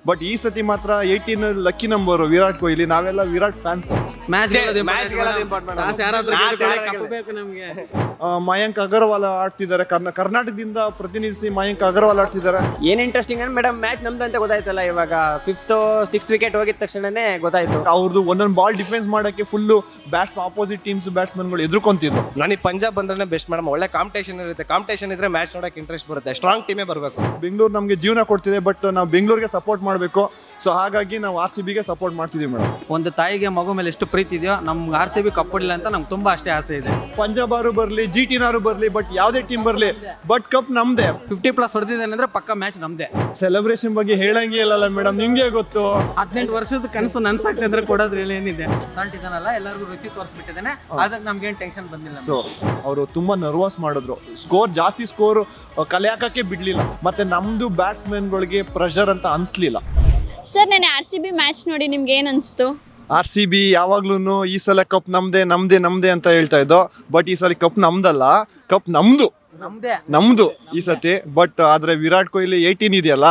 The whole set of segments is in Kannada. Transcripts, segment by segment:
ಬಟ್ ಈ ಸತಿ ಮಾತ್ರ 18 ಲಕ್ಕಿ ನಂಬರ್ ವಿರಾಟ್ ಕೊಹ್ಲಿ. ನಾವೆಲ್ಲ ವಿರಾಟ್ ಫ್ಯಾನ್ಸ್. ಮಯಾಂಕ್ ಅಗರ್ವಾಲ್ ಆಡ್ತಿದ್ದಾರೆ, ಕರ್ನಾಟಕದಿಂದ ಪ್ರತಿನಿಧಿಸಿ ಮಯಾಂಕ್ ಅಗರ್ವಾಲ್ ಆಡ್ತಿದ್ದಾರೆ. ಏನ್ ಇಂಟ್ರೆಸ್ಟಿಂಗ್ ಅಂದ್ರೆ ಮೇಡಮ್ ಮ್ಯಾಚ್ ನಮ್ದು ಅಂತ ಗೊತ್ತಾಯ್ತಲ್ಲ. ಇವಾಗ 5th 6th ವಿಕೆಟ್ ಹೋಗಿದ ತಕ್ಷಣನೇ ಗೊತ್ತಾಯ್ತು. ಅವ್ರದ್ದು ಒಂದೊಂದು ಬಾಲ್ ಡಿಫೆನ್ಸ್ ಮಾಡಕ್ಕೆ ಫುಲ್ ಆಪೋಸಿಟ್ ಟೀಮ್ಸ್ ಬ್ಯಾಟ್ಸ್ಮನ್ಗಳು ಎದುರ್ಕೊಂತಿದ್ರು. ನನಗೆ ಪಂಜಾಬ್ ಬಂದ್ರೆ ಬೆಸ್ಟ್ ಮೇಡಮ್. ಒಳ್ಳೆ ಕಾಂಪಿಟೇಷನ್ ಇರುತ್ತೆ. ಕಾಂಪಿಟೇಷನ್ ಇದ್ರೆ ಮ್ಯಾಚ್ ನೋಡಕ್ಕೆ ಇಂಟ್ರೆಸ್ಟ್ ಬರುತ್ತೆ. ಸ್ಟ್ರಾಂಗ್ ಟೀಮೇ ಬರಬೇಕು. ಬೆಂಗಳೂರು ನಮಗೆ ಜೀವನ ಕೊಡ್ತಿದೆ, ಬಟ್ ನಾವು ಬೆಂಗಳೂರಿಗೆ ಸಪೋರ್ಟ್ ಮಾಡಬೇಕು. ಸೊ ಹಾಗಾಗಿ ನಾವು RCB ಗೆ ಸಪೋರ್ಟ್ ಮಾಡ್ತಿದೀವಿ ಮೇಡಮ್. ಒಂದು ತಾಯಿಗೆ ಮಗು ಮೇಲೆ ಎಷ್ಟು ಪ್ರೀತಿ ಇದೆಯೋ ನಮ್ಗೆ RCB ಕಪ್ ಕೊಡಲಿಲ್ಲ ಅಂತ ನಮ್ಗೆ ತುಂಬಾ ಅಷ್ಟೇ ಆಸೆ ಇದೆ. ಪಂಜಾಬ್ ಅವರು ಬರಲಿ, GT ನಾರು ಬರಲಿ, ಬಟ್ ಯಾವುದೇ ಟೀಮ್ ಬರಲಿ, ಬಟ್ ಕಪ್ ನಮ್ದೇ. 50+ ಹೊಡೆದಿದ್ದಾನೆ ಅಂದ್ರೆ ಪಕ್ಕ ಮ್ಯಾಚ್ ನಮ್ದೇ. ಸೆಲೆಬ್ರೇಷನ್ ಬಗ್ಗೆ ಹೇಳಂಗೆ ಇಲ್ಲಲ್ಲ ಮೇಡಮ್, ನಿಮ್ಗೆ ಗೊತ್ತು. 18 ವರ್ಷದ ಕನಸು ನನ್ಸಾಗ್ತದೆ ಅಂದ್ರೆ ಕೊಡೋದ್ರಲ್ಲಿ ಏನಿದೆ. ಸಾಲ್ಟ್ ಇದಾನಲ್ಲ, ಎಲ್ಲರಿಗೂ ರುಚಿ ತೋರಿಸ್ಬಿಟ್ಟಿದ್ದಾನೆ. ಅದಕ್ಕೆ ನಮ್ಗೇನು ಟೆನ್ಷನ್ ಬಂದಿಲ್ಲ. ಸೊ ಅವರು ತುಂಬಾ ನರ್ವಸ್ ಮಾಡಿದ್ರು. ಜಾಸ್ತಿ ಸ್ಕೋರ್ ಕಲೆ ಹಾಕಕ್ಕೆ ಬಿಡ್ಲಿಲ್ಲ. ಮತ್ತೆ ನಮ್ದು ಬ್ಯಾಟ್ಸ್ಮನ್ಗಳಿಗೆ ಪ್ರೆಷರ್ ಅಂತ ಅನ್ಸ್ಲಿಲ್ಲ. ಸರ್ ನಾನು RCB ಮ್ಯಾಚ್ ನೋಡಿ ನಿಮ್ಗೆ ಏನು ಅನಿಸ್ತು? RCB ಯಾವಾಗ್ಲೂ ಈ ಸಲ ಕಪ್ ನಮ್ದೇ ಅಂತ ಹೇಳ್ತಾ ಇದ್ದೋ, ಬಟ್ ಈ ಸಲ ಕಪ್ ನಮ್ದಲ್ಲ, ಕಪ್ ನಮ್ದು ಈ ಸತಿ. ಬಟ್ ಆದ್ರೆ ವಿರಾಟ್ ಕೊಹ್ಲಿ 18 ಇದೆಯಲ್ಲ,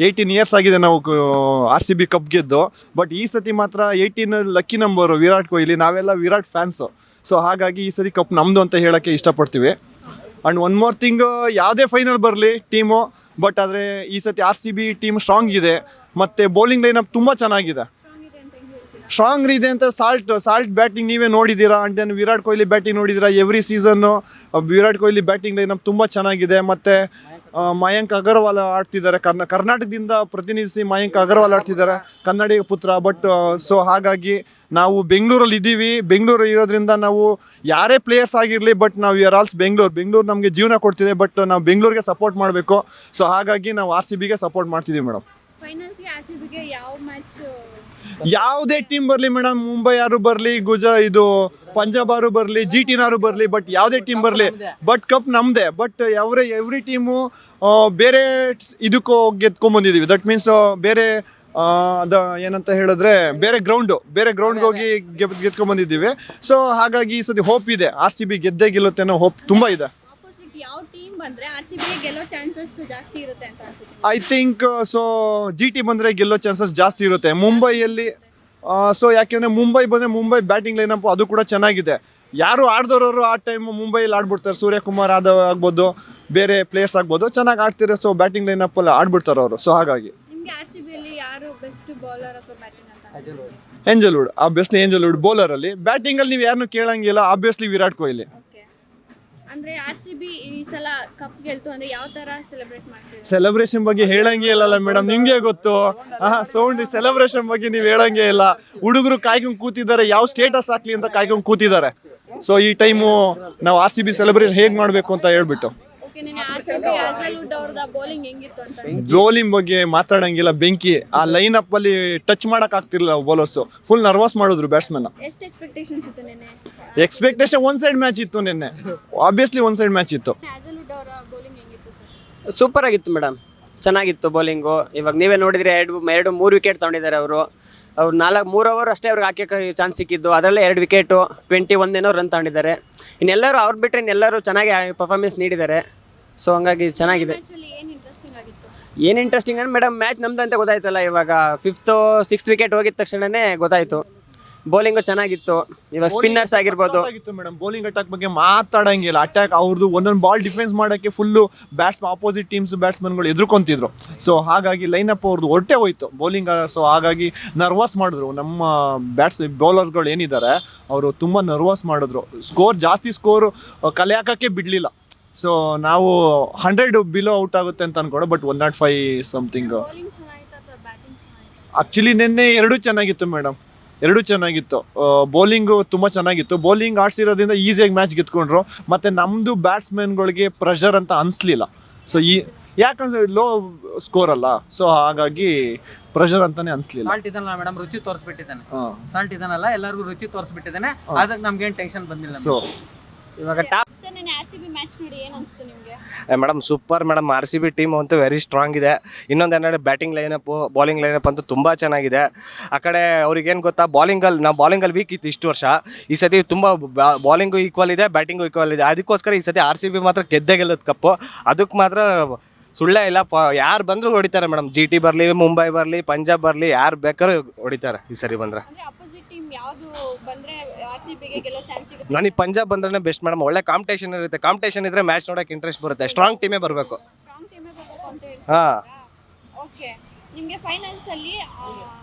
18 ಇಯರ್ಸ್ ಆಗಿದೆ ನಾವು RCB ಕಪ್ ಗೆದ್ದು. ಬಟ್ ಈ ಸತಿ ಮಾತ್ರ 18 ಲಕ್ಕಿ ನಂಬರ್ ವಿರಾಟ್ ಕೊಹ್ಲಿ. ನಾವೆಲ್ಲ ವಿರಾಟ್ ಫ್ಯಾನ್ಸ್. ಸೊ ಹಾಗಾಗಿ ಈ ಸತಿ ಕಪ್ ನಮ್ದು ಅಂತ ಹೇಳಕ್ಕೆ ಇಷ್ಟಪಡ್ತೀವಿ. ಅಂಡ್ ಒನ್ ಮೋರ್ ಥಿಂಗ್, ಯಾವುದೇ ಫೈನಲ್ ಬರಲಿ ಟೀಮು, ಬಟ್ ಆದರೆ ಈ ಸತಿ RCB ಟೀಮ್ ಸ್ಟ್ರಾಂಗ್ ಇದೆ. ಮತ್ತು ಬೌಲಿಂಗ್ ಲೈನಪ್ ತುಂಬ ಚೆನ್ನಾಗಿದೆ. ಸ್ಟ್ರಾಂಗ್ ಇದೆ ಅಂತ ಸಾಲ್ಟ್ ಬ್ಯಾಟಿಂಗ್ ನೀವೇ ನೋಡಿದ್ದೀರಾ. And then Virat Kohli batting ನೋಡಿದ್ದೀರಾ. Every season Virat Kohli batting lineup ತುಂಬ ಚೆನ್ನಾಗಿದೆ. ಮತ್ತು ಮಯಾಂಕ್ ಅಗರ್ವಾಲ್ ಆಡ್ತಿದ್ದಾರೆ, ಕರ್ನಾಟಕದಿಂದ ಪ್ರತಿನಿಧಿಸಿ ಮಯಾಂಕ್ ಅಗರ್ವಾಲ್ ಆಡ್ತಿದ್ದಾರೆ, ಕನ್ನಡಿಗ ಪುತ್ರ. ಬಟ್ ಸೊ ಹಾಗಾಗಿ ನಾವು ಬೆಂಗಳೂರಲ್ಲಿ ಇದ್ದೀವಿ. ಬೆಂಗಳೂರು ಇರೋದ್ರಿಂದ ನಾವು ಯಾರೇ ಪ್ಲೇಯರ್ಸ್ ಆಗಿರಲಿ, ಬಟ್ ನಾವು ಆರ್ ಆಲ್ಸ್ ಬೆಂಗಳೂರು ನಮಗೆ ಜೀವನ ಕೊಡ್ತಿದೆ, ಬಟ್ ನಾವು ಬೆಂಗಳೂರಿಗೆ ಸಪೋರ್ಟ್ ಮಾಡಬೇಕು. ಸೊ ಹಾಗಾಗಿ ನಾವು RCB ಗೆ ಸಪೋರ್ಟ್ ಮಾಡ್ತಿದ್ದೀವಿ ಮೇಡಮ್. ಫೈನಲ್ಸ್ಗೆ RCB ಗೆ ಯಾವ ಮ್ಯಾಚ್? ಯಾವುದೇ ಟೀಮ್ ಬರಲಿ ಮೇಡಮ್, ಮುಂಬೈ ಯಾರು ಬರಲಿ, ಪಂಜಾಬ್ ಯಾರು ಬರಲಿ, GT ನಾರು ಬರಲಿ, ಬಟ್ ಯಾವುದೇ ಟೀಮ್ ಬರಲಿ, ಬಟ್ ಕಪ್ ನಮ್ದೇ. ಬಟ್ ಎವ್ರಿ ಟೀಮು ಬೇರೆ ಇದಕ್ಕೂ ಗೆದ್ಕೊಂಡ್ಬಂದಿದ್ದೀವಿ. ದಟ್ ಮೀನ್ಸ್ ಬೇರೆ ಏನಂತ ಹೇಳಿದ್ರೆ ಬೇರೆ ಗ್ರೌಂಡ್ಗೆ ಹೋಗಿ ಗೆದ್ಕೊಂಡ್ಬಂದಿದ್ದೀವಿ. ಸೊ ಹಾಗಾಗಿ ಈ ಸತಿ ಹೋಪ್ ಇದೆ, RCB ಗೆದ್ದೇ ಗೆಲ್ಲುತ್ತೆ ಅನ್ನೋ ಹೋಪ್ ತುಂಬ ಇದೆ. ಯಾವ ಟೀಮ್ ಬಂದ್ರೆ RCB ಗೆ ಗೆಲ್ಲೋ ಚಾನ್ಸಸ್ ಜಾಸ್ತಿ ಇರುತ್ತೆ ಅಂತ ಅನ್ಸುತ್ತೆ? ಐ ಥಿಂಕ್ ಸೊ GT ಬಂದರೆ ಗೆಲ್ಲೋ ಚಾನ್ಸಸ್ ಜಾಸ್ತಿ ಇರುತ್ತೆ ಮುಂಬೈಯಲ್ಲಿ. ಸೊ ಯಾಕೆಂದರೆ ಮುಂಬೈ ಬಂದರೆ ಮುಂಬೈ ಬ್ಯಾಟಿಂಗ್ ಲೈನಪ್ ಅದು ಕೂಡ ಚೆನ್ನಾಗಿದೆ. ಯಾರು ಆಡ್ದೋರವರು ಆ ಟೈಮ್ ಮುಂಬೈಯಲ್ಲಿ ಆಡ್ಬಿಡ್ತಾರೆ. ಸೂರ್ಯಕುಮಾರ್ ಆಗ್ಬೋದು, ಬೇರೆ ಪ್ಲೇಯರ್ಸ್ ಆಗ್ಬೋದು, ಚೆನ್ನಾಗಿ ಆಡ್ತಿರೋ. ಸೊ ಬ್ಯಾಟಿಂಗ್ ಲೈನಪ್ಪಲ್ಲಿ ಆಡ್ಬಿಡ್ತಾರೆ ಅವರು. ಸೊ ಹಾಗಾಗಿ ನಿಮಗೆ RCB ಅಲ್ಲಿ ಯಾರು ಬೆಸ್ಟ್ ಬೌಲರ್ ಅಥವಾ ಬ್ಯಾಟಿಂಗ್ ಅಂತ? ಏಂಜಲ್ವುಡ್, ಆಬ್ವಿಯಸ್ಲಿ ಏಂಜಲ್ವುಡ್. ಬೌಲರಲ್ಲಿ ಬ್ಯಾಟಿಂಗಲ್ಲಿ ನೀವು ಯಾರನ್ನೂ ಕೇಳಂಗಿಲ್ಲ, ಆಬ್ವಿಯಸ್ಲಿ ವಿರಾಟ್ ಕೊಹ್ಲಿ. ಅಂದ್ರೆ RCB ಈ ಸಲ ಕಪ್ ಗೆಲ್ತು ಅಂದ್ರೆ ಯಾವ ತರ ಸೆಲೆಬ್ರೇಟ್ ಮಾಡ್ತೀವಿ? ಸೆಲೆಬ್ರೇಷನ್ ಬಗ್ಗೆ ಹೇಳಂಗೆ ಇಲ್ಲಲ್ಲ ಮೇಡಮ್, ನಿಮ್ಗೆ ಗೊತ್ತು. ಸೌಂಡ್ ಸೆಲೆಬ್ರೇಷನ್ ಬಗ್ಗೆ ನೀವು ಹೇಳಂಗೆ ಇಲ್ಲ. ಹುಡುಗರು ಕಾಯ್ಕೊಂಡು ಕೂತಿದ್ದಾರೆ, ಯಾವ ಸ್ಟೇಟಸ್ ಹಾಕ್ಲಿ ಅಂತ ಕಾಯ್ಕೊಂಡು ಕೂತಿದ್ದಾರೆ. ಸೊ ಈ ಟೈಮು ನಾವು RCB ಸೆಲೆಬ್ರೇಷನ್ ಹೇಗೆ ಮಾಡಬೇಕು ಅಂತ ಹೇಳ್ಬಿಟ್ಟು. ಬೌಲಿಂಗ್ ಬಗ್ಗೆ ಮಾತಾಡಂಗಿಲ್ಲ. ಬೆಂಕಿ. ಆ ಲೈನ್ ಅಪ್ ಅಲ್ಲಿ ಟಚ್ ಮಾಡಕ್ ಆಗ್ತಿರ್ಲಿಲ್ಲ ಬೌಲರ್ಸ್. ಫುಲ್ ನರ್ವಸ್ ಮಾಡಿದ್ರು ಬ್ಯಾಟ್ಸ್ಮನ್. ಎಷ್ಟು ಎಕ್ಸ್ಪೆಕ್ಟೇಷನ್ಸ್ ಇತ್ತು ನಿನ್ನೆ? ಎಕ್ಸ್ಪೆಕ್ಟೇಷನ್ ಒನ್ ಸೈಡ್ ಮ್ಯಾಚ್ ಇತ್ತು ನಿನ್ನೆ. ಆಬ್ವಿಯಸ್ಲಿ ಒನ್ ಸೈಡ್ ಮ್ಯಾಚ್ ಇತ್ತು. ಅವರ ಬೌಲಿಂಗ್ ಹೆಂಗಿತ್ತು ಸರ್? ಸೂಪರ್ ಆಗಿತ್ತು ಮೇಡಮ್, ಚೆನ್ನಾಗಿತ್ತು ಬೌಲಿಂಗು. ಇವಾಗ ನೀವೇ ನೋಡಿದ್ರೆ 3 ವಿಕೆಟ್ ತಗೊಂಡಿದ್ದಾರೆ ಅವರು. 3 ಓವರ್ ಅಷ್ಟೇ ಅವ್ರಿಗೆ ಹಾಕಕ್ಕೆ ಚಾನ್ಸ್ ಸಿಕ್ಕಿದ್ದು, ಅದರಲ್ಲೇ 2 ವಿಕೆಟು 21 ರನ್ ತಗೊಂಡಿದ್ದಾರೆ. ಇನ್ನೆಲ್ಲರೂ ಅವ್ರು ಬಿಟ್ಟರೆ ಇನ್ನೆಲ್ಲರೂ ಚೆನ್ನಾಗಿ ಪರ್ಫಾರ್ಮೆನ್ಸ್ ನೀಡಿದ್ದಾರೆ. ಸೊ ಹಂಗಾಗಿ ಚೆನ್ನಾಗಿದೆ. ಏನು ಇಂಟ್ರೆಸ್ಟಿಂಗ್ ಅಂದ್ರೆ ಮೇಡಮ್ ಮ್ಯಾಚ್ ನಮ್ದು ಅಂತ ಗೊತ್ತಾಯ್ತಲ್ಲ. ಇವಾಗ 5th 6th ವಿಕೆಟ್ ಹೋಗಿದ ತಕ್ಷಣನೇ ಗೊತ್ತಾಯ್ತು. ಬೌಲಿಂಗು ಚೆನ್ನಾಗಿತ್ತು. ಇವಾಗ ಸ್ಪಿನ್ನರ್ಸ್ ಆಗಿರ್ಬೋದು ಮೇಡಮ್. ಬೌಲಿಂಗ್ ಅಟ್ಯಾಕ್ ಬಗ್ಗೆ ಮಾತಾಡಂಗಿಲ್ಲ. ಅಟ್ಯಾಕ್ ಅವ್ರದ್ದು ಒಂದೊಂದು ಬಾಲ್ ಡಿಫೆನ್ಸ್ ಮಾಡೋಕ್ಕೆ ಫುಲ್ ಆಪೋಸಿಟ್ ಟೀಮ್ಸ್ ಬ್ಯಾಟ್ಸ್ಮನ್ಗಳು ಎದುರ್ಕೊಂತಿದ್ರು. ಸೊ ಹಾಗಾಗಿ ಲೈನಪ್ ಅವ್ರದ್ದು ಹೊರಟೆ ಹೋಯ್ತು ಬೌಲಿಂಗ್. ಸೊ ಹಾಗಾಗಿ ನರ್ವಸ್ ಮಾಡಿದ್ರು ನಮ್ಮ ಬೌಲರ್ಸ್ಗಳು ಏನಿದ್ದಾರೆ, ಅವರು ತುಂಬ ನರ್ವಸ್ ಮಾಡಿದ್ರು. ಜಾಸ್ತಿ ಸ್ಕೋರ್ ಕಲೆ ಹಾಕಕ್ಕೆ ಬಿಡಲಿಲ್ಲ. ಸೊ ನಾವು 100 ಬಿಲೋ ಔಟ್ ಆಗುತ್ತೆ ಅಂತ ಅನ್ಕೊಂಡೆ, ಬಟ್ 105 ಸಮಥಿಂಗ್. ಆಕ್ಚುಲಿ ನಿನ್ನೆ ಎರಡೂ ಚೆನ್ನಾಗಿತ್ತು ಮೇಡಮ್, ಎರಡೂ ಚೆನ್ನಾಗಿತ್ತು. ಬೌಲಿಂಗು ತುಂಬ ಚೆನ್ನಾಗಿತ್ತು. ಬೌಲಿಂಗ್ ಆಡ್ಸಿರೋದ್ರಿಂದ ಈಸಿಯಾಗಿ ಮ್ಯಾಚ್ ಗೆದ್ಕೊಂಡ್ರು. ಮತ್ತು ನಮ್ಮದು ಬ್ಯಾಟ್ಸ್ಮನ್ಗಳಿಗೆ ಪ್ರೆಷರ್ ಅಂತ ಅನಿಸ್ಲಿಲ್ಲ. ಸೊ ಯಾಕಂದ್ರೆ ಲೋ ಸ್ಕೋರ್ ಅಲ್ಲ, ಸೊ ಹಾಗಾಗಿ ಪ್ರೆಷರ್ ಅಂತಾನೆ ಅನಿಸ್ಲಿಲ್ಲ. ಸಾಲ್ಟ್ ಇದನ್ನಲ್ಲ ಮೇಡಮ್, ರುಚಿ ತೋರಿಸ್ಬಿಟ್ಟಿದ್ದಾನೆ. ಸಾಲ್ಟ್ ಇದನ್ನಲ್ಲ, ಎಲ್ಲರಿಗೂ ರುಚಿ ತೋರಿಸ್ಬಿಟ್ಟಿದ್ದಾನೆ. ಅದಕ್ಕೆ ನಮ್ಗೇನು ಟೆನ್ಷನ್ ಬಂದಿಲ್ಲ. ಸೊ ಇವಾಗ ಟಾಪ್ RCB ಮ್ಯಾಚ್ ನೋಡಿ ಏನು ಅನಿಸ್ತು ನಿಮಗೆ? Madam super madam. RCB team ಅಂತೂ ವೆರಿ ಸ್ಟ್ರಾಂಗ್ ಇದೆ. ಇನ್ನೊಂದೇನಂದರೆ ಬ್ಯಾಟಿಂಗ್ ಲೈನಪ್ಪು, ಬೌಲಿಂಗ್ ಲೈನಪ್ ಅಂತೂ ತುಂಬ ಚೆನ್ನಾಗಿದೆ. ಆ ಕಡೆ ಅವ್ರಿಗೇನು ಗೊತ್ತಾ, ಬಾಲಿಂಗಲ್ಲಿ ವೀಕ್ ಇತ್ತು ಇಷ್ಟು ವರ್ಷ. ಈ ಸತಿ ತುಂಬ ಬಾಲಿಂಗು ಈಕ್ವಲ್ ಇದೆ, ಬ್ಯಾಟಿಂಗು ಈಕ್ವಲ್ ಇದೆ. ಅದಕ್ಕೋಸ್ಕರ ಈ ಸತಿ RCB ಮಾತ್ರ ಗೆದ್ದೇ ಗೆಲ್ಲೋದು ಕಪ್ಪು. ಅದಕ್ಕೆ ಮಾತ್ರ ಸುಳ್ಳೇ ಇಲ್ಲ. ಯಾರು ಬಂದರೂ ಹೊಡಿತಾರೆ ಮೇಡಮ್. GT ಬರಲಿ, ಮುಂಬೈ ಬರಲಿ, ಪಂಜಾಬ್ ಬರಲಿ, ಯಾರು ಬೇಕಾದ್ರೂ ಹೊಡಿತಾರೆ ಈ ಸರಿ ಬಂದರೆ. ಅಂದ್ರೆ ಅಪೋಸಿಟ್ ಟೀಮ್ ಯಾವುದು ಬಂದ್ರೆ RCBಗೆ ಗೆಲ್ಲೋ ಚಾನ್ಸ್ ಸಿಗುತ್ತೆ? ನನಗೆ ಪಂಜಾಬ್ ಬಂದ್ರೆ ಬೆಸ್ಟ್ ಮೇಡಮ್. ಒಳ್ಳೆ ಕಾಂಪಿಟೇಷನ್ ಇರುತ್ತೆ. ಕಾಂಪಿಟೇಷನ್ ಇದ್ರೆ ಮ್ಯಾಚ್ ನೋಡೋಕೆ ಇಂಟ್ರೆಸ್ಟ್ ಬರುತ್ತೆ. ಸ್ಟ್ರಾಂಗ್ ಟೀಮೇ ಬರಬೇಕು. ಸ್ಟ್ರಾಂಗ್ ಟೀಮೇ ಬರಬೇಕು ಅಂತ ಹಾಂ. ಓಕೆ, ನಿಮಗೆ ಫೈನಲ್ಸ್ ಅಲ್ಲಿ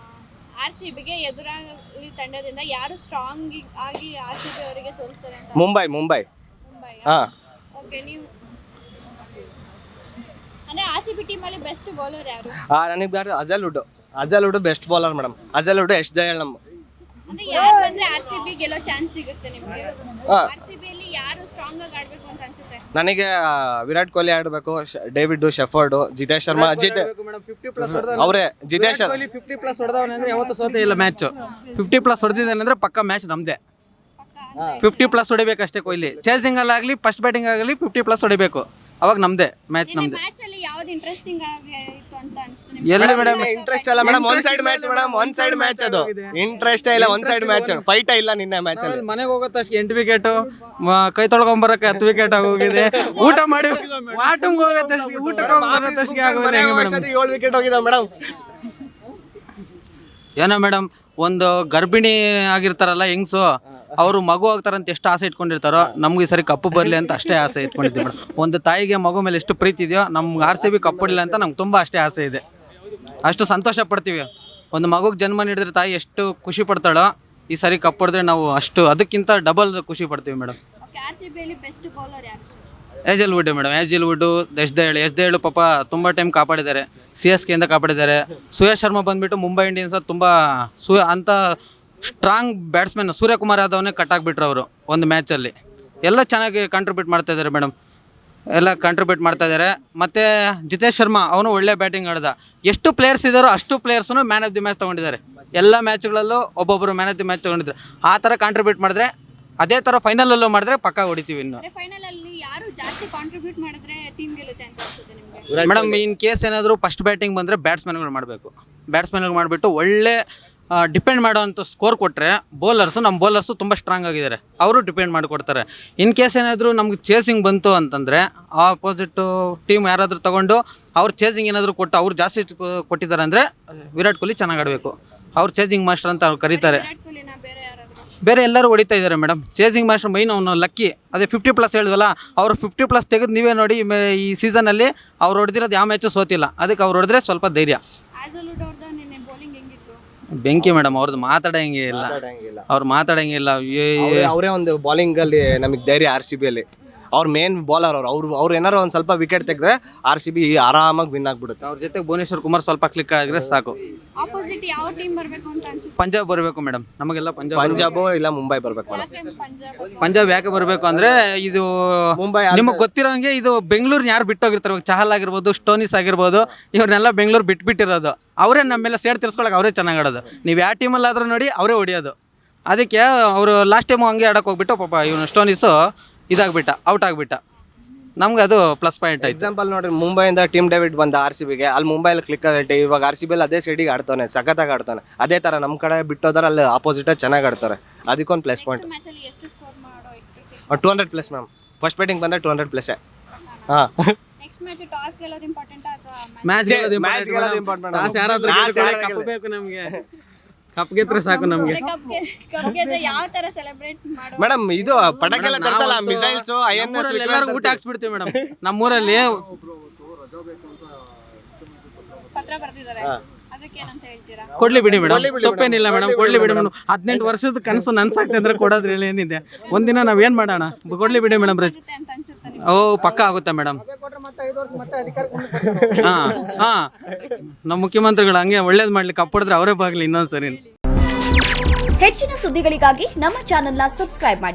RCBಗೆ ಎದುರಾಳಿ ತಂಡದಿಂದ ಯಾರು ಸ್ಟ್ರಾಂಗ್ ಆಗಿ RCB ಅವರಿಗೆ ಸೋಲಿಸ್ತಾರೆ ಅಂತ? ಮುಂಬೈ. ಮುಂಬೈ. ಹಾಂ. ಓಕೆ, ನೀವು ಅಂದ್ರೆ RCB ಟೀಮ್ ಅಲ್ಲಿ ಬೆಸ್ಟ್ ಬೌಲರ್ ಯಾರು? ನನಗೆ ಅಜಲ್ವುಡ್ ಬೆಸ್ಟ್ ಬೌಲರ್ ಮೇಡಮ್. ಅಜಲ್ವುಡ್ ಎಷ್ಟು ದಯಾಳ್ ನಮ್ಮ. ಅಂದ್ರೆ ಯಾರು ಬಂದ್ರೆ RCB ಗೆಲ್ಲೋ ಚಾನ್ಸ್ ಸಿಗುತ್ತೆ ನಿಮಗೆ? RCB ಅಲ್ಲಿ ಯಾರು ಸ್ಟ್ರಾಂಗ್ ಆಗಿ ಆಡ್ಬೇಕು ಅಂತ ಅನ್ಸುತ್ತೆ? ನನಗೆ ವಿರಾಟ್ ಕೊಹ್ಲಿ ಆಡಬೇಕು, ಡೇವಿಡ್ ಶೆಫರ್ಡ್, ಜಿತೇಶ್ ಶರ್ಮಾ. ಅವರೇ ಜಿತೇಶ್ ಶರ್ಮಾ 50+ ಹೊಡೆದವನೇ ಅಂದ್ರೆ ಯಾವತ್ತೂ ಸೋತೆ ಇಲ್ಲ ಮ್ಯಾಚ್. 50+ ಹೊಡೆದಿದ್ದಾನೆ ಅಂದ್ರೆ ಪಕ್ಕ ಮ್ಯಾಚ್ ನಮ್ದೇ. 50+ ಹೊಡಿಬೇಕಷ್ಟೇ ಕೊಹ್ಲಿ. ಚೇಸಿಂಗ್ ಅಲ್ಲಾಗಲಿ ಫಸ್ಟ್ ಬ್ಯಾಟಿಂಗ್ ಆಗಲಿ 50+ ಹೊಡಿಬೇಕು, ಅವಾಗ ನಮ್ದೇ ಮ್ಯಾಚ್ ನಮ್ದೇ. ಮ್ಯಾಚ್ ಅಲ್ಲಿ ಯಾವ್ದು ಇಂಟ್ರೆಸ್ಟಿಂಗ್ ಆಗಿತ್ತು ಅಂತ ಅನ್ಸುತ್ತೆ ನಿಮ್ಗೆ? ಎಲ್ಲಿ ಮೇಡಮ್ ಇಂಟ್ರೆಸ್ಟ್ ಅಲ್ಲ madam. One side match madam. One side match ಅದು. ಇಂಟ್ರೆಸ್ಟ್ ಇಲ್ಲ. One side match. ಫೈಟ್ ಇಲ್ಲ ನಿನ್ನೆ ಮ್ಯಾಚ್ ಅಲ್ಲಿ. ಮನೆಗೆ ಹೋಗೋತಷ್ಟು 8 ವಿಕೆಟ್, ಕೈ ತೊಳ್ಕೊಂಬರಕ್ಕೆ 10 ವಿಕೆಟ್ ಆಗೋಗಿದೆ. ಊಟ ಮಾಡಿ ವಾಟಂಗ್ ಹೋಗೋತಷ್ಟು, ಊಟಕ್ಕೆ ಹೋಗೋತಷ್ಟು ಆಗೋಗಿದೆ. 7 ವಿಕೆಟ್ ಹೋಗಿದೆ ಮೇಡಮ್. ಏನೋ ಮೇಡಮ್, ಒಂದು ಗರ್ಭಿಣಿ ಆಗಿರ್ತಾರಲ್ಲ ಹೆಂಗ್ಸು, ಅವರು ಮಗು ಆಗ್ತಾರಂತ ಎಷ್ಟು ಆಸೆ ಇಟ್ಕೊಂಡಿರ್ತಾರೋ, ನಮ್ಗೆ ಈ ಸರಿ ಕಪ್ಪು ಬರಲಿ ಅಂತ ಅಷ್ಟೇ ಆಸೆ ಇಟ್ಕೊಂಡಿದ್ದೀವಿ ಮೇಡಮ್. ಒಂದು ತಾಯಿಗೆ ಮಗು ಮೇಲೆ ಎಷ್ಟು ಪ್ರೀತಿ ಇದೆಯೋ, ನಮ್ಗೆ RCB ಕಪ್ಪು ಬರಲಿಲ್ಲ ಅಂತ ನಮ್ಗೆ ತುಂಬ ಅಷ್ಟೇ ಆಸೆ ಇದೆ. ಅಷ್ಟು ಸಂತೋಷ ಪಡ್ತೀವಿ. ಒಂದು ಮಗುಗೆ ಜನ್ಮ ನೀಡಿದ್ರೆ ತಾಯಿ ಎಷ್ಟು ಖುಷಿ ಪಡ್ತಾಳೋ, ಈ ಸರಿ ಕಪ್ಪು ಹೊಡೆದ್ರೆ ನಾವು ಅಷ್ಟು ಅದಕ್ಕಿಂತ ಡಬಲ್ ಖುಷಿ ಪಡ್ತೀವಿ ಮೇಡಮ್. ಓಕೆ, RCB ಅಲ್ಲಿ ಬೆಸ್ಟ್ ಬೌಲರ್ ಯಾರು ಸರ್? ಏಜಲ್ವುಡ್ ಮೇಡಮ್. ಏಜಲ್ವುಡ್, ಎಸ್ದೇಳು ಪಾಪ ತುಂಬ ಟೈಮ್ ಕಾಪಾಡಿದ್ದಾರೆ. CSK ಇಂದ ಕಾಪಾಡಿದ್ದಾರೆ. ಸುಯೇಶ್ ಶರ್ಮಾ ಬಂದುಬಿಟ್ಟು ಮುಂಬೈ ಇಂಡಿಯನ್ಸ್ ತುಂಬ ಅಂತ ಸ್ಟ್ರಾಂಗ್ ಬ್ಯಾಟ್ಸ್ಮನ್. ಸೂರ್ಯಕುಮಾರ್ ಯಾದವ್ನೇ ಕಟ್ಟಾಕ್ಬಿಟ್ರು ಅವರು ಒಂದು ಮ್ಯಾಚಲ್ಲಿ. ಎಲ್ಲ ಚೆನ್ನಾಗಿ ಕಾಂಟ್ರಿಬ್ಯೂಟ್ ಮಾಡ್ತಾಯಿದ್ದಾರೆ ಮೇಡಮ್. ಎಲ್ಲ ಕಾಂಟ್ರಿಬ್ಯೂಟ್ ಮಾಡ್ತಾಯಿದ್ದಾರೆ. ಮತ್ತು ಜಿತೇಶ್ ಶರ್ಮಾ ಅವನು ಒಳ್ಳೆ ಬ್ಯಾಟಿಂಗ್ ಆಡ್ದ. ಎಷ್ಟು ಪ್ಲೇಯರ್ಸ್ ಇದ್ದಾರೋ ಅಷ್ಟು ಪ್ಲೇಯರ್ಸೂ ಮ್ಯಾನ್ ಆಫ್ ದಿ ಮ್ಯಾಚ್ ತೊಗೊಂಡಿದ್ದಾರೆ. ಎಲ್ಲ ಮ್ಯಾಚ್ಗಳಲ್ಲೂ ಒಬ್ಬೊಬ್ಬರು ಮ್ಯಾನ್ ಆಫ್ ದಿ ಮ್ಯಾಚ್ ತೊಗೊಂಡಿದ್ದಾರೆ. ಆ ಥರ ಕಾಂಟ್ರಿಬ್ಯೂಟ್ ಮಾಡಿದ್ರೆ, ಅದೇ ಥರ ಫೈನಲಲ್ಲೂ ಮಾಡಿದ್ರೆ ಪಕ್ಕ ಹೊಡಿತೀವಿ. ಇನ್ನು ಫೈನಲ್ ಅಲ್ಲಿ ಯಾರು ಜಾಸ್ತಿ ಕಾಂಟ್ರಿಬ್ಯೂಟ್ ಮಾಡಿದ್ರೆ ಟೀಮ್ ಗೆಲ್ಲುತ್ತೆ ಅಂತ ಅನ್ಸುತ್ತೆ ನಿಮಗೆ? ಮೇಡಮ್, ಇನ್ ಕೇಸ್ ಏನಾದರೂ ಫಸ್ಟ್ ಬ್ಯಾಟಿಂಗ್ ಬಂದರೆ ಬ್ಯಾಟ್ಸ್ಮನ್ಗಳು ಮಾಡಬೇಕು. ಬ್ಯಾಟ್ಸ್ಮನ್ಗಳು ಮಾಡಿಬಿಟ್ಟು ಒಳ್ಳೆ ಡಿಪೆಂಡ್ ಮಾಡೋವಂಥ ಸ್ಕೋರ್ ಕೊಟ್ಟರೆ, ನಮ್ಮ ಬೌಲರ್ಸು ತುಂಬ ಸ್ಟ್ರಾಂಗ್ ಆಗಿದ್ದಾರೆ, ಅವರು ಡಿಪೆಂಡ್ ಮಾಡಿಕೊಡ್ತಾರೆ. ಇನ್ ಕೇಸ್ ಏನಾದರೂ ನಮ್ಗೆ ಚೇಸಿಂಗ್ ಬಂತು ಅಂತಂದರೆ, ಆಪೋಸಿಟ್ಟು ಟೀಮ್ ಯಾರಾದರೂ ತೊಗೊಂಡು ಅವ್ರು ಚೇಸಿಂಗ್ ಏನಾದರೂ ಕೊಟ್ಟು ಅವ್ರು ಜಾಸ್ತಿ ಕೊಟ್ಟಿದ್ದಾರೆ ಅಂದರೆ, ವಿರಾಟ್ ಕೊಹ್ಲಿ ಚೆನ್ನಾಗಿ ಆಡಬೇಕು. ಅವ್ರು ಚೇಸಿಂಗ್ ಮಾಸ್ಟರ್ ಅಂತ ಅವ್ರು ಕರೀತಾರೆ. ಬೇರೆ ಎಲ್ಲರೂ ಹೊಡಿತಾ ಇದ್ದಾರೆ ಮೇಡಮ್. ಚೇಸಿಂಗ್ ಮಾಸ್ಟರ್ ಮೈನ್ ಅವನು ಲಕ್ಕಿ. ಅದೇ 50+ ಹೇಳಿದ್ವಲ್ಲ, ಅವರು 50+ ತೆಗೆದು ನೀವೇ ನೋಡಿ ಈ ಸೀಸನಲ್ಲಿ ಅವ್ರು ಹೊಡೆದಿರೋದು ಯಾವ ಮ್ಯಾಚು ಸೋತಿಲ್ಲ. ಅದಕ್ಕೆ ಅವ್ರು ಹೊಡೆದ್ರೆ ಸ್ವಲ್ಪ ಧೈರ್ಯ. ಬೆಂಕಿ ಮೇಡಮ್. ಅವ್ರದ್ದು ಮಾತಾಡಂಗೆ ಇಲ್ಲ. ಅವ್ರು ಮಾತಾಡಂಗಿಲ್ಲ. ಅವರೇ ಒಂದು ಬೌಲಿಂಗಲ್ಲಿ ನಮಗೆ ಧೈರ್ಯ. RCB ಅಲ್ಲಿ ಅವ್ರ ಮೇನ್ ಬೌಲರ್ ಅವ್ರು ಏನಾರು ಒಂದು ಸ್ವಲ್ಪ ವಿಕೆಟ್ ತೆಗೆದ್ರೆ RCB ಆರಾಮಾಗಿ ವಿನ್ ಆಗ್ಬಿಡುತ್ತೆ. ಅವ್ರ ಜೊತೆ ಭುವನೇಶ್ವರ್ ಕುಮಾರ್ ಸ್ವಲ್ಪ ಕ್ಲಿಕ್ ಆಗಿದ್ರೆ ಸಾಕು. ಆಪೋಸಿಟ್ ಯಾವ ಟೀಮ್ ಬರಬೇಕು ಅಂತ ಅನ್ಸುತ್ತೆ? ಪಂಜಾಬ್ ಬರಬೇಕು ಮೇಡಮ್. ನಮಗೆಲ್ಲ ಪಂಜಾಬ್ ಇಲ್ಲ ಮುಂಬೈ ಬರಬೇಕು ಮೇಡಮ್. ಪಂಜಾಬ್ ಯಾಕೆ ಬರಬೇಕು ಅಂದರೆ, ಇದು ಮುಂಬೈ ನಿಮಗೆ ಗೊತ್ತಿರೋಂಗೆ ಇದು ಬೆಂಗಳೂರು ಯಾರು ಬಿಟ್ಟೋಗಿರ್ತಾರೆ. ಚಹಲ್ ಆಗಿರ್ಬೋದು, ಸ್ಟೋನಿಸ್ ಆಗಿರ್ಬೋದು, ಇವ್ರನ್ನೆಲ್ಲ ಬೆಂಗಳೂರು ಬಿಟ್ಬಿಟ್ಟಿರೋದು. ಅವರೇ ನಮ್ಮೆಲ್ಲ ಸೇಡ್ ತಿರ್ಸ್ಕೊಳಕ್ಕೆ ಅವರೇ ಚೆನ್ನಾಗಿ ಆಡೋದು. ನೀವು ಯಾವ ಟೀಮಲ್ಲಾದರೂ ನೋಡಿ ಅವರೇ ಹೊಡಿಯೋದು. ಅದಕ್ಕೆ ಅವರು ಲಾಸ್ಟ್ ಟೈಮು ಹಂಗೆ ಆಡೋಕೆ ಹೋಗ್ಬಿಟ್ಟು ಪಾಪ ಇವನು ಸ್ಟೋನಿಸು ಇದಾಗ್ಬಿಟ್ಟ, ಔಟ್ ಆಗಿಬಿಟ್ಟ. ನಮ್ಗೆ ಅದು ಪ್ಲಸ್ ಪಾಯಿಂಟ್. ಎಕ್ಸಾಂಪಲ್ ನೋಡ್ರಿ, ಮುಂಬೈಯಿಂದ ಟೀಮ್ ಡೇವಿಡ್ ಬಂದ RCBಗೆ. ಅಲ್ಲಿ ಮುಂಬೈಲಿ ಕ್ಲಿಕ್ ಆಗುತ್ತೆ. ಇವಾಗ RCBಯಲ್ಲಿ ಅದೇ ಸೈಡಿಗೆ ಆಡ್ತಾನೆ, ಸಖತ್ತಾಗಿ ಆಡ್ತಾನೆ. ಅದೇ ಥರ ನಮ್ಮ ಕಡೆ ಬಿಟ್ಟೋದ್ರೆ ಅಲ್ಲಿ ಆಪೋಸಿಟ್ ಚೆನ್ನಾಗಿ ಆಡ್ತಾರೆ. ಅದಕ್ಕೊಂದು plus point. 200+ ma'am. First batting ಬಂದರೆ 200+. ಹಾಂ. ನೆಕ್ಸ್ಟ್ ಮ್ಯಾಚ್ ಟಾಸ್ ಗೆಲ್ಲೋದು ಇಂಪಾರ್ಟೆಂಟ್ ಅಥವಾ ಮ್ಯಾಚ್ ಗೆಲ್ಲೋದು ಇಂಪಾರ್ಟೆಂಟ್. ಟಾಸ್ ಯಾರಾದ್ರೂ ಕಪ್ ಬೇಕು ನಮಗೆ. ಕಪ್ ಗೆದ್ರೆ ಸಾಕು ನಮಗೆ. ಕಪ್ ಗೆದ್ರೆ ಯಾವ ತರ ಸೆಲೆಬ್ರೇಟ್ ಮಾಡೋದು ಮೇಡಮ್? ಇದು ಪಟಾಕಿ ಎಲ್ಲ ತರಿಸಲ್ಲ, ಮಿಸೈಲ್ಸ್, INS ಎಲ್ಲರೂ ಊಟ ಹಾಕ್ಸ್ಬಿಡ್ತೀವಿ ಮೇಡಮ್. ನಮ್ಮೂರಲ್ಲಿ ಪತ್ರ ಬರ್ತಿದ್ದಾರೆ, ಅದಕ್ಕೆ ಏನಂತ ಹೇಳ್ತೀರಾ? ಕೊಡ್ಲಿ ಬಿಡಿ ಮೇಡಮ್, ತಪ್ಪೇನಿಲ್ಲ ಮೇಡಮ್, ಕೊಡ್ಲಿ ಬಿಡಿ ಮೇಡಮ್. 18 ವರ್ಷದ ಕನಸು ನನ್ಸಾಗ್ತಾ ಇದ್ರೆ ಕೊಡೋದ್ರಲ್ಲಿ ಏನಿದೆ. ಒಂದಿನ ನಾವೇನ್ ಮಾಡೋಣ, ಕೊಡ್ಲಿ ಬಿಡಿ ಮೇಡಮ್. ಅಂತ ಅನ್ಸುತ್ತೆ ನಿಮ್ಗೆ? ಓ ಪಕ್ಕ ಆಗುತ್ತೆ ಮೇಡಮ್. ಹಾಂ, ನಮ್ಮ ಮುಖ್ಯಮಂತ್ರಿಗಳು ಹಂಗೆ ಒಳ್ಳೇದು ಮಾಡ್ಲಿಕ್ಕೆ ಕಪ್ಪಡಿದ್ರೆ ಅವರೇ ಬಾಗ್ಲಿ ಇನ್ನೊಂದ್ಸರಿ. ಹೆಚ್ಚಿನ ಸುದ್ದಿಗಳಿಗಾಗಿ ನಮ್ಮ ಚಾನೆಲ್ನ ಸಬ್ಸ್ಕ್ರೈಬ್ ಮಾಡಿ.